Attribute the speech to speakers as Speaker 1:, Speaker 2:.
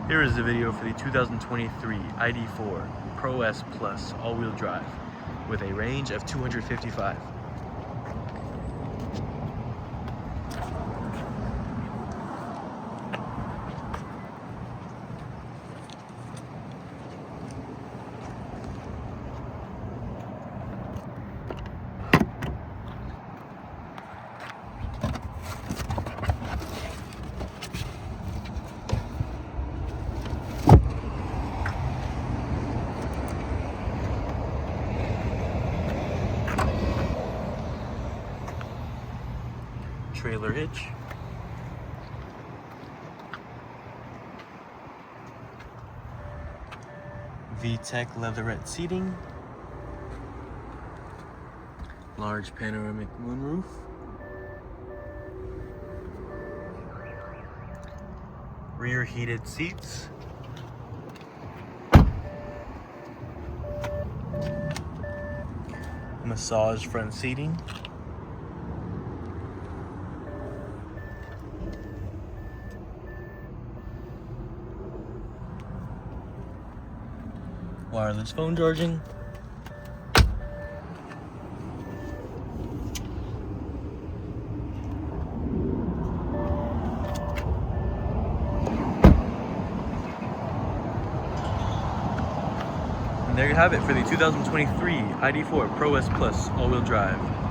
Speaker 1: Here is the video for the 2023 ID.4 Pro S Plus all-wheel drive with a range of 255. Trailer hitch, V-TEX leatherette seating, large panoramic moonroof, rear heated seats, massage front seating, wireless phone charging, and there you have it for the 2023 ID.4 Pro S Plus all-wheel drive.